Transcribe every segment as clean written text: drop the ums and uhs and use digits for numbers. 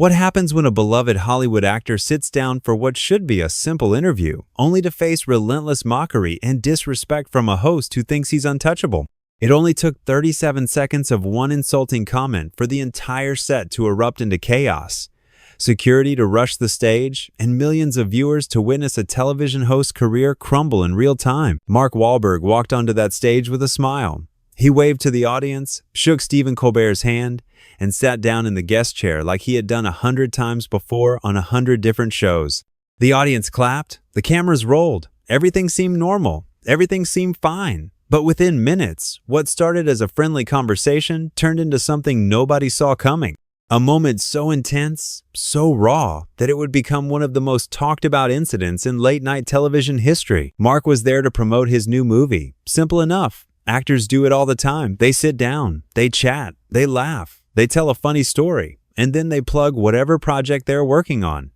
What happens when a beloved Hollywood actor sits down for what should be a simple interview, only to face relentless mockery and disrespect from a host who thinks he's untouchable? It only took 37 seconds of one insulting comment for the entire set to erupt into chaos. Security to rush the stage, and millions of viewers to witness a television host's career crumble in real time. Mark Wahlberg walked onto that stage with a smile. He waved to the audience, shook Stephen Colbert's hand, and sat down in the guest chair like he had done 100 times before on 100 different shows. The audience clapped, the cameras rolled, everything seemed normal, everything seemed fine. But within minutes, what started as a friendly conversation turned into something nobody saw coming. A moment so intense, so raw, that it would become one of the most talked about incidents in late-night television history. Mark was there to promote his new movie. Simple enough. Actors do it all the time. They sit down, they chat, they laugh, they tell a funny story, and then they plug whatever project they're working on.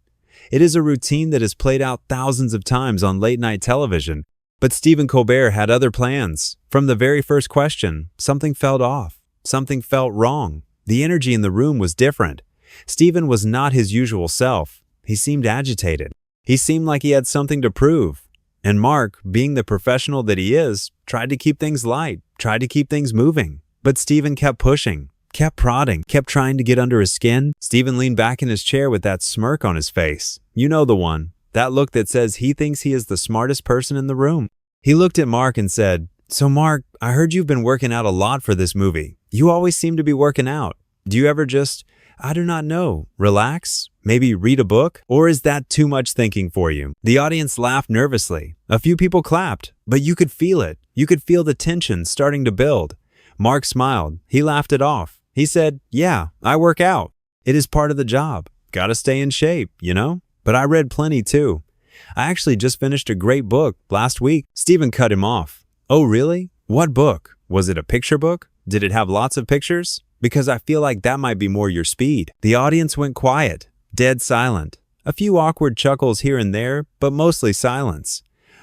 It is a routine that is played out thousands of times on late-night television. But Stephen Colbert had other plans. From the very first question, something felt off. Something felt wrong. The energy in the room was different. Stephen was not his usual self. He seemed agitated. He seemed like he had something to prove. And Mark, being the professional that he is, tried to keep things light, tried to keep things moving. But Stephen kept pushing, kept prodding, kept trying to get under his skin. Stephen leaned back in his chair with that smirk on his face. You know the one. That look that says he thinks he is the smartest person in the room. He looked at Mark and said, "So Mark, I heard you've been working out a lot for this movie. You always seem to be working out. Do you ever just, I do not know, relax? Maybe read a book? Or is that too much thinking for you?" The audience laughed nervously. A few people clapped, but you could feel it. You could feel the tension starting to build. Mark smiled. He laughed it off. He said, "Yeah, I work out. It is part of the job. Gotta stay in shape, you know? But I read plenty too. I actually just finished a great book last week." Stephen cut him off. "Oh, really? What book? Was it a picture book? Did it have lots of pictures? Because I feel like that might be more your speed." The audience went quiet, dead silent. A few awkward chuckles here and there, but mostly silence.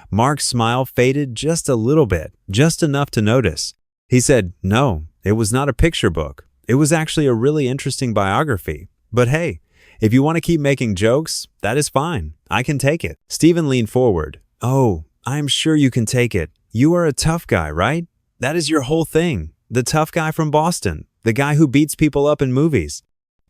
Mark's smile faded just a little bit, just enough to notice. He said, "No, it was not a picture book. It was actually a really interesting biography. But hey, if you want to keep making jokes, that is fine. I can take it." Stephen leaned forward. "Oh, I am sure you can take it. You are a tough guy, right? That is your whole thing. The tough guy from Boston. The guy who beats people up in movies.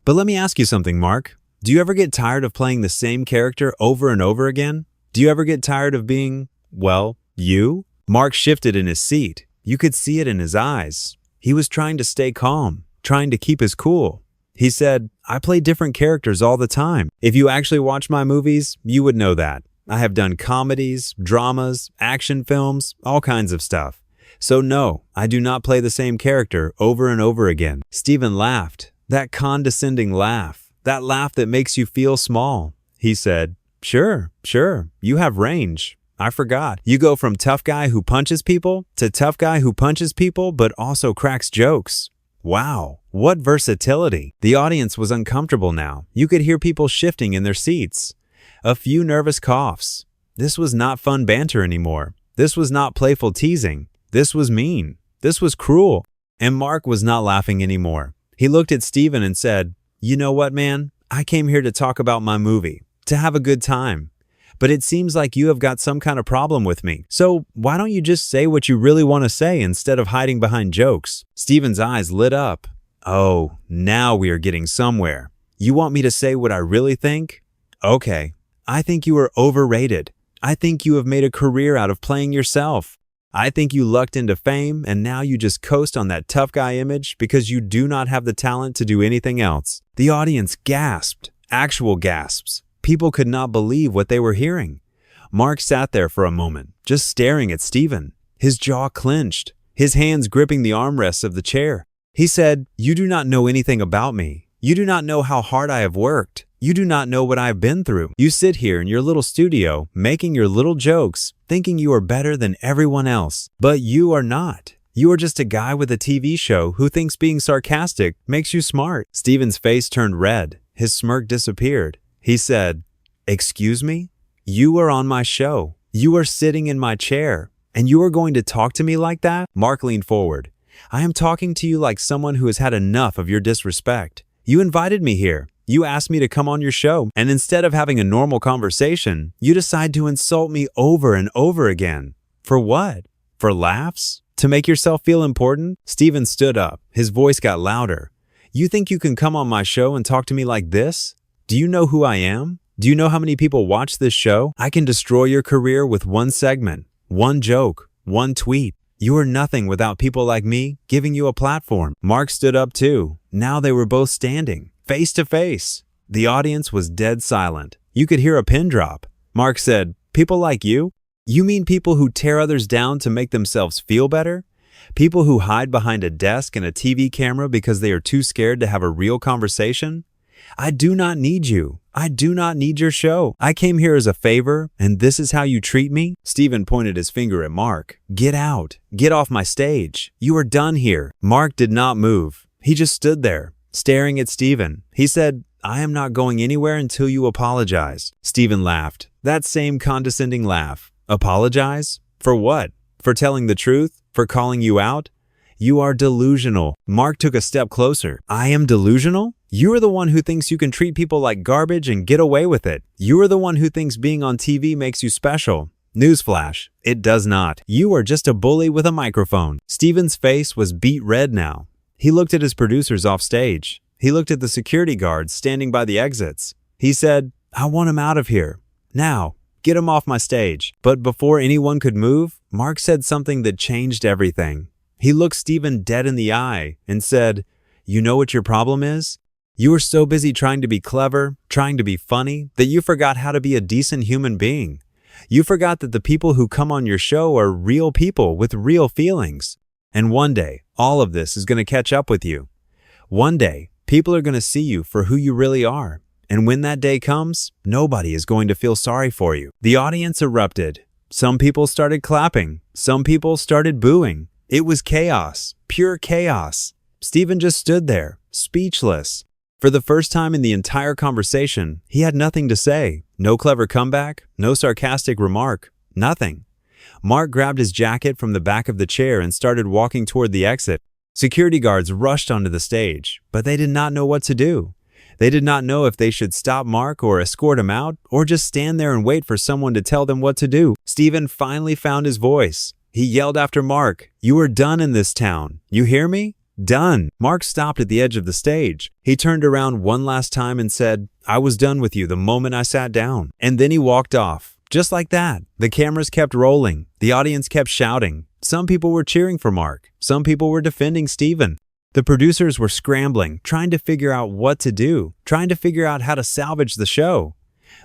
But let me ask you something, Mark. Do you ever get tired of playing the same character over and over again? Do you ever get tired of being, well, you?" Mark shifted in his seat. You could see it in his eyes. He was trying to stay calm, trying to keep his cool. He said, "I play different characters all the time. If you actually watch my movies, you would know that. I have done comedies, dramas, action films, all kinds of stuff. So no, I do not play the same character over and over again." Stephen laughed. That condescending laugh. That laugh that makes you feel small. He said, Sure, you have range. I forgot. You go from tough guy who punches people to tough guy who punches people but also cracks jokes. Wow, what versatility. The audience was uncomfortable now. You could hear people shifting in their seats. A few nervous coughs. This was not fun banter anymore. This was not playful teasing. This was mean. This was cruel. And Mark was not laughing anymore. He looked at Stephen and said, "You know what, man? I came here to talk about my movie, to have a good time. But it seems like you have got some kind of problem with me. So why don't you just say what you really want to say instead of hiding behind jokes?" Stephen's eyes lit up. "Oh, now we are getting somewhere. You want me to say what I really think? Okay. I think you are overrated. I think you have made a career out of playing yourself. I think you lucked into fame and now you just coast on that tough guy image because you do not have the talent to do anything else." The audience gasped. Actual gasps. People could not believe what they were hearing. Mark sat there for a moment, just staring at Stephen. His jaw clenched, his hands gripping the armrests of the chair. He said, "You do not know anything about me. You do not know how hard I have worked. You do not know what I have been through. You sit here in your little studio, making your little jokes, thinking you are better than everyone else. But you are not. You are just a guy with a TV show who thinks being sarcastic makes you smart." Stephen's face turned red. His smirk disappeared. He said, "Excuse me? You are on my show. You are sitting in my chair. And you are going to talk to me like that?" Mark leaned forward. "I am talking to you like someone who has had enough of your disrespect. You invited me here. You asked me to come on your show, and instead of having a normal conversation, you decide to insult me over and over again. For what? For laughs? To make yourself feel important?" Steven stood up. His voice got louder. "You think you can come on my show and talk to me like this? Do you know who I am? Do you know how many people watch this show? I can destroy your career with one segment, one joke, one tweet. You are nothing without people like me giving you a platform." Mark stood up too. Now they were both standing, face to face. The audience was dead silent. You could hear a pin drop. Mark said, "People like you? You mean people who tear others down to make themselves feel better? People who hide behind a desk and a TV camera because they are too scared to have a real conversation? I do not need you. I do not need your show. I came here as a favor, and this is how you treat me?" Steven pointed his finger at Mark. "Get out. Get off my stage. You are done here." Mark did not move. He just stood there, staring at Steven. He said, "I am not going anywhere until you apologize." Steven laughed. That same condescending laugh. Apologize? For what? For telling the truth? For calling you out? You are delusional. Mark took a step closer. "I am delusional? You are the one who thinks you can treat people like garbage and get away with it. You are the one who thinks being on TV makes you special. Newsflash, it does not. You are just a bully with a microphone." Steven's face was beet red now. He looked at his producers off stage. He looked at the security guards standing by the exits. He said, "I want him out of here. Now, get him off my stage." But before anyone could move, Mark said something that changed everything. He looked Steven dead in the eye and said, "You know what your problem is? You were so busy trying to be clever, trying to be funny, that you forgot how to be a decent human being. You forgot that the people who come on your show are real people with real feelings. And one day, all of this is going to catch up with you. One day, people are going to see you for who you really are. And when that day comes, nobody is going to feel sorry for you." The audience erupted. Some people started clapping. Some people started booing. It was chaos, pure chaos. Steven just stood there, speechless. For the first time in the entire conversation, he had nothing to say. No clever comeback, no sarcastic remark, nothing. Mark grabbed his jacket from the back of the chair and started walking toward the exit. Security guards rushed onto the stage, but they did not know what to do. They did not know if they should stop Mark or escort him out or just stand there and wait for someone to tell them what to do. Steven finally found his voice. He yelled after Mark, "You are done in this town. You hear me? Done." Mark stopped at the edge of the stage. He turned around one last time and said, "I was done with you the moment I sat down." And then he walked off. Just like that. The cameras kept rolling. The audience kept shouting. Some people were cheering for Mark. Some people were defending Steven. The producers were scrambling, trying to figure out what to do, trying to figure out how to salvage the show.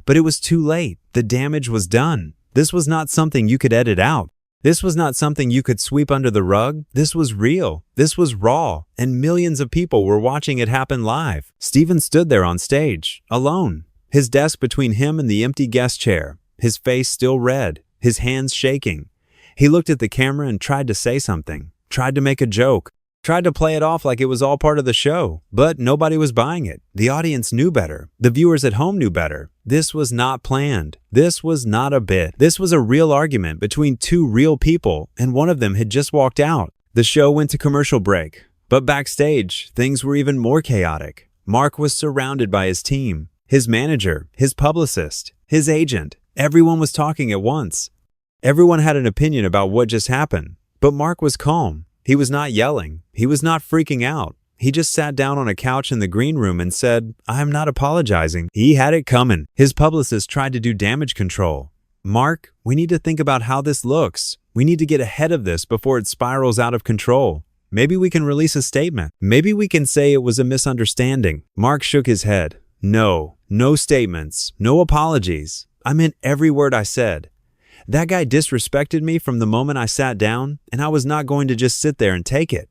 But it was too late. The damage was done. This was not something you could edit out. This was not something you could sweep under the rug. This was real. This was raw. And millions of people were watching it happen live. Steven stood there on stage, alone. His desk between him and the empty guest chair. His face still red. His hands shaking. He looked at the camera and tried to say something. Tried to make a joke. Tried to play it off like it was all part of the show, but nobody was buying it. The audience knew better. The viewers at home knew better. This was not planned. This was not a bit. This was a real argument between two real people, and one of them had just walked out. The show went to commercial break, but backstage, things were even more chaotic. Mark was surrounded by his team, his manager, his publicist, his agent. Everyone was talking at once. Everyone had an opinion about what just happened, but Mark was calm. He was not yelling. He was not freaking out. He just sat down on a couch in the green room and said, "I am not apologizing." He had it coming. His publicist tried to do damage control. "Mark, we need to think about how this looks. We need to get ahead of this before it spirals out of control. Maybe we can release a statement. Maybe we can say it was a misunderstanding." Mark shook his head. "No, no statements, no apologies. I meant every word I said. That guy disrespected me from the moment I sat down, and I was not going to just sit there and take it.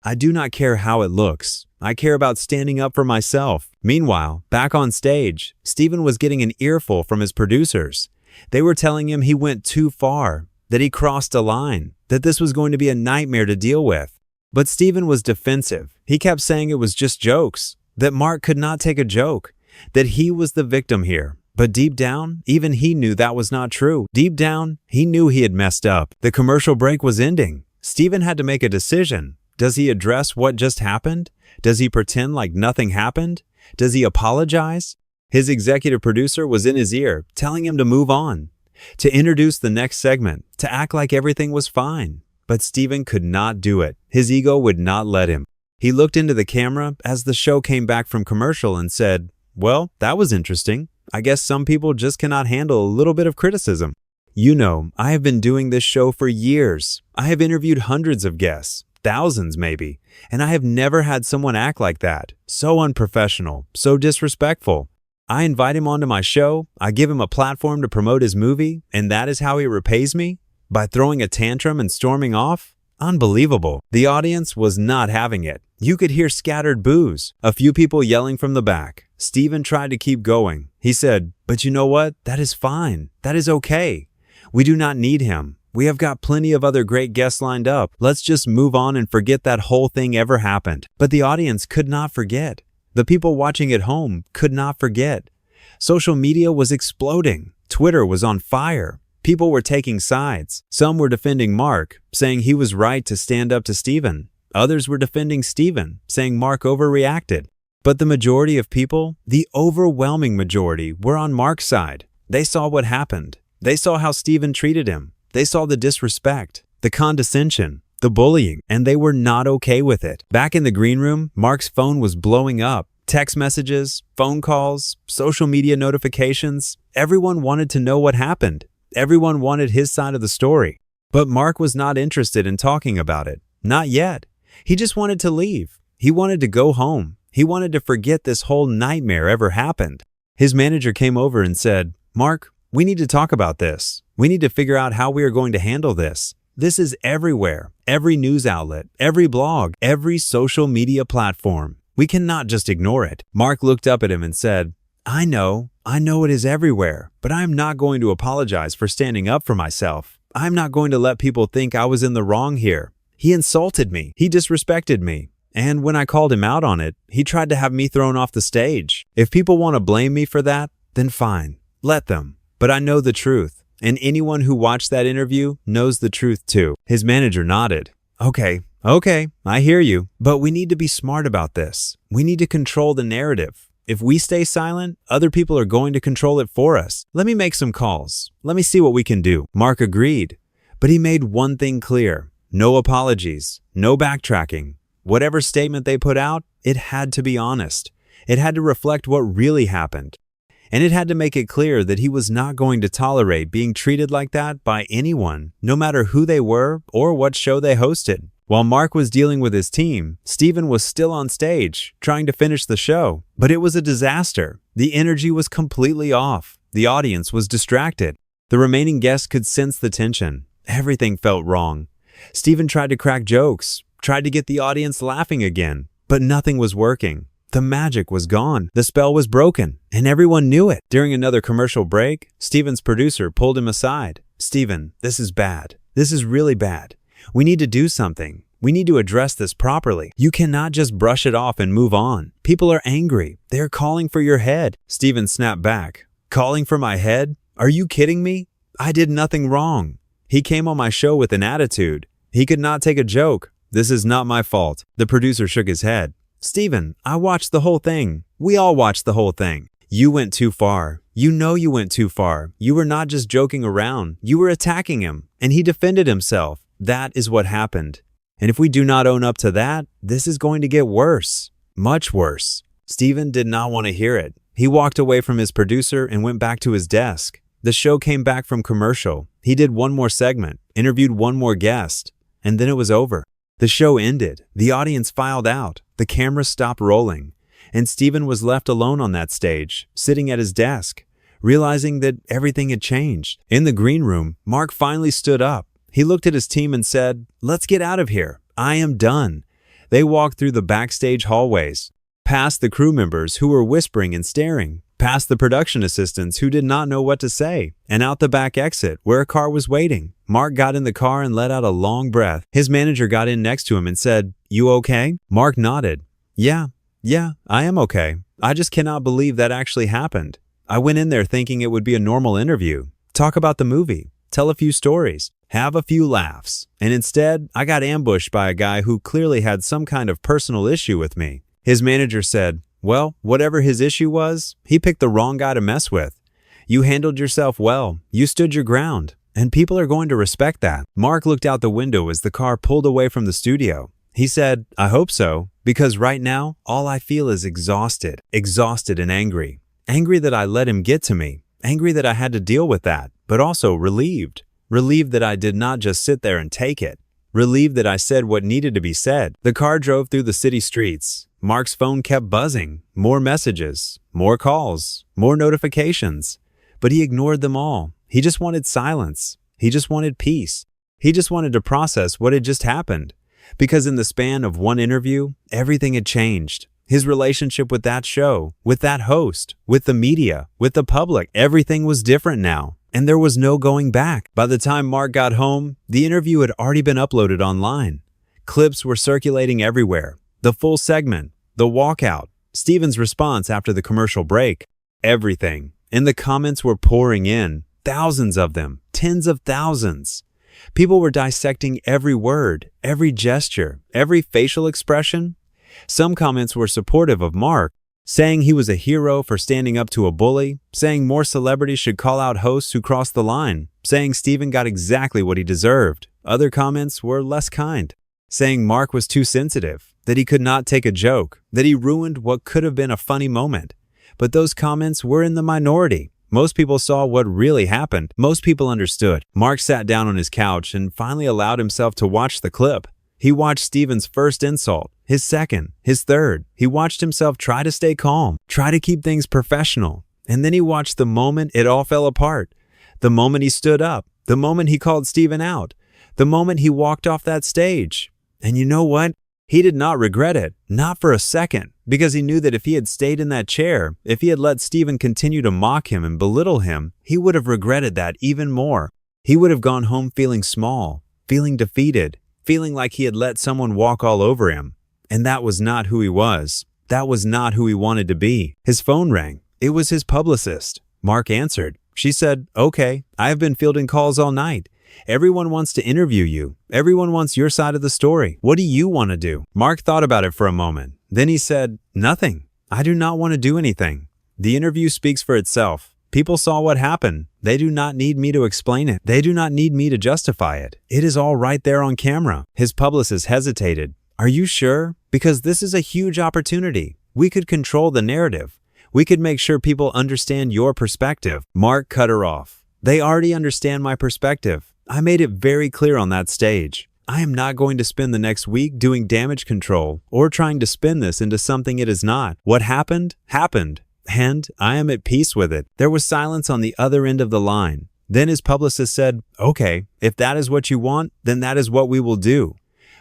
I do not care how it looks. I care about standing up for myself." Meanwhile, back on stage, Steven was getting an earful from his producers. They were telling him he went too far, that he crossed a line, that this was going to be a nightmare to deal with. But Steven was defensive. He kept saying it was just jokes, that Mark could not take a joke, that he was the victim here. But deep down, even he knew that was not true. Deep down, he knew he had messed up. The commercial break was ending. Steven had to make a decision. Does he address what just happened? Does he pretend like nothing happened? Does he apologize? His executive producer was in his ear, telling him to move on, to introduce the next segment, to act like everything was fine. But Steven could not do it. His ego would not let him. He looked into the camera as the show came back from commercial and said, "Well, that was interesting. I guess some people just cannot handle a little bit of criticism. You know, I have been doing this show for years. I have interviewed hundreds of guests, thousands maybe, and I have never had someone act like that. So unprofessional, so disrespectful. I invite him onto my show, I give him a platform to promote his movie, and that is how he repays me? By throwing a tantrum and storming off? Unbelievable." The audience was not having it. You could hear scattered boos, a few people yelling from the back. Steven tried to keep going. He said, "But you know what? That is fine. That is okay. We do not need him. We have got plenty of other great guests lined up. Let's just move on and forget that whole thing ever happened." But the audience could not forget. The people watching at home could not forget. Social media was exploding. Twitter was on fire. People were taking sides. Some were defending Mark, saying he was right to stand up to Steven. Others were defending Steven, saying Mark overreacted. But the majority of people, the overwhelming majority, were on Mark's side. They saw what happened. They saw how Steven treated him. They saw the disrespect, the condescension, the bullying, and they were not okay with it. Back in the green room, Mark's phone was blowing up. Text messages, phone calls, social media notifications. Everyone wanted to know what happened. Everyone wanted his side of the story. But Mark was not interested in talking about it. Not yet. He just wanted to leave. He wanted to go home. He wanted to forget this whole nightmare ever happened. His manager came over and said, "Mark, we need to talk about this. We need to figure out how we are going to handle this. This is everywhere, every news outlet, every blog, every social media platform. We cannot just ignore it." Mark looked up at him and said, I know it is everywhere, but I am not going to apologize for standing up for myself. I'm not going to let people think I was in the wrong here. He insulted me. He disrespected me. And when I called him out on it, he tried to have me thrown off the stage. If people want to blame me for that, then fine. Let them. But I know the truth. And anyone who watched that interview knows the truth too. His manager nodded. Okay, I hear you. But we need to be smart about this. We need to control the narrative. If we stay silent, other people are going to control it for us. Let me make some calls. Let me see what we can do. Mark agreed. But he made one thing clear. No apologies. No backtracking. Whatever statement they put out, it had to be honest. It had to reflect what really happened. And it had to make it clear that he was not going to tolerate being treated like that by anyone, no matter who they were or what show they hosted. While Mark was dealing with his team, Steven was still on stage, trying to finish the show. But it was a disaster. The energy was completely off. The audience was distracted. The remaining guests could sense the tension. Everything felt wrong. Steven tried to crack jokes, tried to get the audience laughing again, but nothing was working. The magic was gone. The spell was broken, and everyone knew it. During another commercial break, Steven's producer pulled him aside. "Steven, this is bad. This is really bad. We need to do something. We need to address this properly. You cannot just brush it off and move on. People are angry. They are calling for your head." Steven snapped back. "Calling for my head? Are you kidding me? I did nothing wrong." He came on my show with an attitude. He could not take a joke. "This is not my fault." The producer shook his head. "Steven, I watched the whole thing. We all watched the whole thing. You went too far. You know you went too far. You were not just joking around. You were attacking him, and he defended himself. That is what happened. And if we do not own up to that, this is going to get worse. Much worse." Steven did not want to hear it. He walked away from his producer and went back to his desk. The show came back from commercial. He did one more segment, interviewed one more guest, and then it was over. The show ended. The audience filed out. The camera stopped rolling. And Steven was left alone on that stage, sitting at his desk, realizing that everything had changed. In the green room, Mark finally stood up. He looked at his team and said, "Let's get out of here. I am done." They walked through the backstage hallways, past the crew members who were whispering and staring, past the production assistants who did not know what to say, and out the back exit where a car was waiting. Mark got in the car and let out a long breath. His manager got in next to him and said, "You okay?" Mark nodded. Yeah, I am okay. I just cannot believe that actually happened. I went in there thinking it would be a normal interview, talk about the movie, tell a few stories, have a few laughs, and instead, I got ambushed by a guy who clearly had some kind of personal issue with me." His manager said, Well, whatever his issue was, he picked the wrong guy to mess with. You handled yourself well, you stood your ground, and people are going to respect that. Mark looked out the window as the car pulled away from the studio. He said, I hope so, because right now, all I feel is exhausted and angry. Angry that I let him get to me, angry that I had to deal with that, but also relieved. Relieved that I did not just sit there and take it. Relieved that I said what needed to be said. The car drove through the city streets. Mark's phone kept buzzing. More messages, more calls, more notifications. But he ignored them all. He just wanted silence. He just wanted peace. He just wanted to process what had just happened. Because in the span of one interview, everything had changed. His relationship with that show, with that host, with the media, with the public, everything was different now. And there was no going back. By the time Mark got home, the interview had already been uploaded online. Clips were circulating everywhere. The full segment, the walkout, Steven's response after the commercial break, everything. And the comments were pouring in, thousands of them, tens of thousands. People were dissecting every word, every gesture, every facial expression. Some comments were supportive of Mark, saying he was a hero for standing up to a bully, saying more celebrities should call out hosts who crossed the line, saying Steven got exactly what he deserved. Other comments were less kind, saying Mark was too sensitive, that he could not take a joke, that he ruined what could have been a funny moment. But those comments were in the minority. Most people saw what really happened. Most people understood. Mark sat down on his couch and finally allowed himself to watch the clip. He watched Steven's first insult, his second, his third. He watched himself try to stay calm, try to keep things professional. And then he watched the moment it all fell apart. The moment he stood up, the moment he called Steven out, the moment he walked off that stage. And you know what? He did not regret it, not for a second, because he knew that if he had stayed in that chair, if he had let Steven continue to mock him and belittle him, he would have regretted that even more. He would have gone home feeling small, feeling defeated, feeling like he had let someone walk all over him. And that was not who he was. That was not who he wanted to be. His phone rang. It was his publicist. Mark answered. She said, "Okay, I have been fielding calls all night. Everyone wants to interview you. Everyone wants your side of the story. What do you want to do?" Mark thought about it for a moment. Then he said, "Nothing. I do not want to do anything. The interview speaks for itself. People saw what happened. They do not need me to explain it. They do not need me to justify it. It is all right there on camera." His publicist hesitated. "Are you sure? Because this is a huge opportunity. We could control the narrative. We could make sure people understand your perspective." Mark cut her off. "They already understand my perspective. I made it very clear on that stage. I am not going to spend the next week doing damage control or trying to spin this into something it is not. What happened, happened. And I am at peace with it." There was silence on the other end of the line. Then his publicist said, "Okay, if that is what you want, then that is what we will do.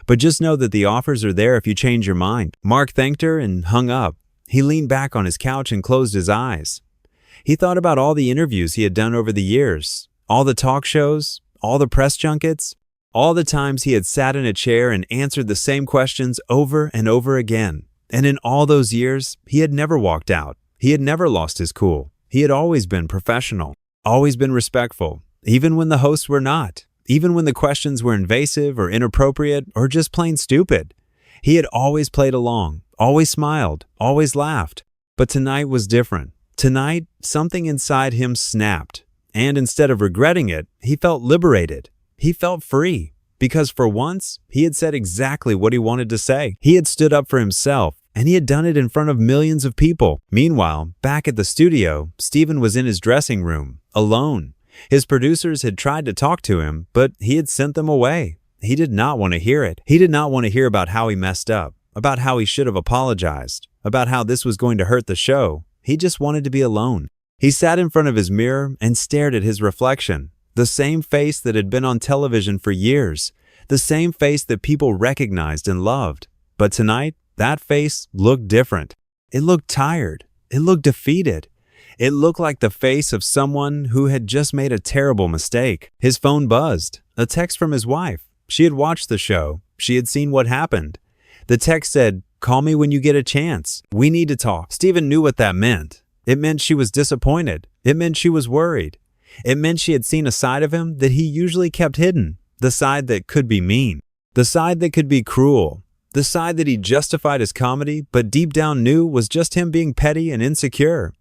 But just know that the offers are there if you change your mind." Mark thanked her and hung up. He leaned back on his couch and closed his eyes. He thought about all the interviews he had done over the years, all the talk shows, all the press junkets, all the times he had sat in a chair and answered the same questions over and over again. And in all those years, he had never walked out. He had never lost his cool. He had always been professional, always been respectful, even when the hosts were not, even when the questions were invasive or inappropriate or just plain stupid. He had always played along, always smiled, always laughed. But tonight was different. Tonight, something inside him snapped. And instead of regretting it, he felt liberated. He felt free. Because for once, he had said exactly what he wanted to say. He had stood up for himself. And he had done it in front of millions of people. Meanwhile, back at the studio, Steven was in his dressing room, alone. His producers had tried to talk to him, but he had sent them away. He did not want to hear it. He did not want to hear about how he messed up, about how he should have apologized, about how this was going to hurt the show. He just wanted to be alone. He sat in front of his mirror and stared at his reflection, the same face that had been on television for years, the same face that people recognized and loved. But tonight, that face looked different. It looked tired. It looked defeated. It looked like the face of someone who had just made a terrible mistake. His phone buzzed. A text from his wife. She had watched the show. She had seen what happened. The text said, "Call me when you get a chance. We need to talk." Steven knew what that meant. It meant she was disappointed. It meant she was worried. It meant she had seen a side of him that he usually kept hidden. The side that could be mean. The side that could be cruel. The side that he justified as comedy, but deep down knew was just him being petty and insecure.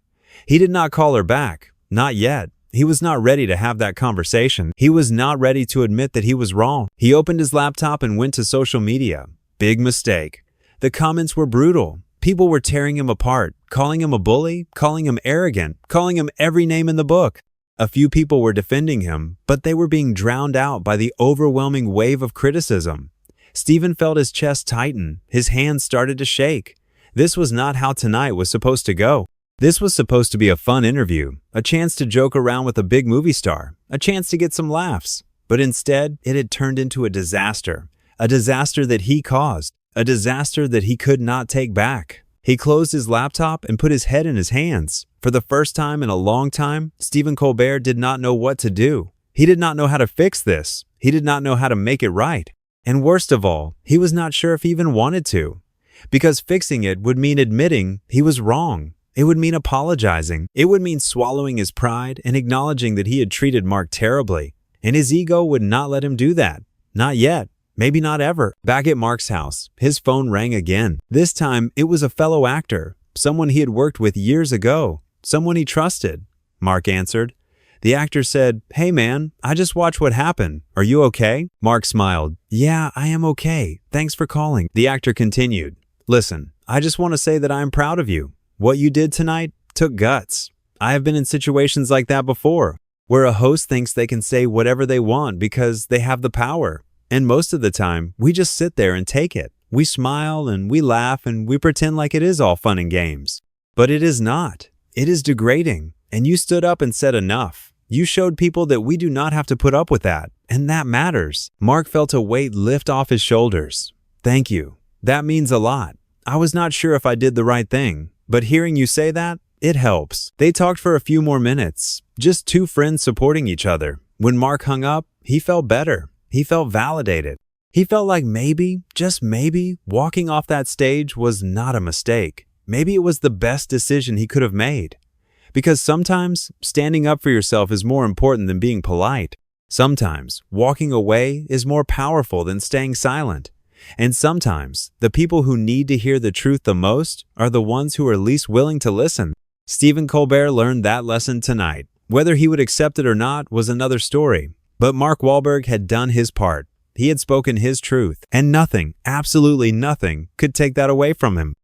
He did not call her back. Not yet. He was not ready to have that conversation. He was not ready to admit that he was wrong. He opened his laptop and went to social media. Big mistake. The comments were brutal. People were tearing him apart, calling him a bully, calling him arrogant, calling him every name in the book. A few people were defending him, but they were being drowned out by the overwhelming wave of criticism. Stephen felt his chest tighten. His hands started to shake. This was not how tonight was supposed to go. This was supposed to be a fun interview, a chance to joke around with a big movie star, a chance to get some laughs. But instead, it had turned into a disaster that he caused, a disaster that he could not take back. He closed his laptop and put his head in his hands. For the first time in a long time, Stephen Colbert did not know what to do. He did not know how to fix this. He did not know how to make it right. And worst of all, he was not sure if he even wanted to. Because fixing it would mean admitting he was wrong. It would mean apologizing. It would mean swallowing his pride and acknowledging that he had treated Mark terribly. And his ego would not let him do that. Not yet. Maybe not ever. Back at Mark's house, his phone rang again. This time, it was a fellow actor, someone he had worked with years ago, someone he trusted. Mark answered. The actor said, "Hey man, I just watched what happened. Are you okay?" Mark smiled. "Yeah, I am okay. Thanks for calling." The actor continued. "Listen, I just want to say that I am proud of you. What you did tonight took guts. I have been in situations like that before, where a host thinks they can say whatever they want because they have the power. And most of the time, we just sit there and take it. We smile and we laugh and we pretend like it is all fun and games. But it is not. It is degrading. And you stood up and said enough. You showed people that we do not have to put up with that. And that matters." Mark felt a weight lift off his shoulders. "Thank you. That means a lot. I was not sure if I did the right thing, but hearing you say that, it helps." They talked for a few more minutes, just two friends supporting each other. When Mark hung up, he felt better. He felt validated. He felt like maybe, just maybe, walking off that stage was not a mistake. Maybe it was the best decision he could have made. Because sometimes, standing up for yourself is more important than being polite. Sometimes, walking away is more powerful than staying silent. And sometimes, the people who need to hear the truth the most are the ones who are least willing to listen. Stephen Colbert learned that lesson tonight. Whether he would accept it or not was another story. But Mark Wahlberg had done his part. He had spoken his truth, and nothing, absolutely nothing, could take that away from him.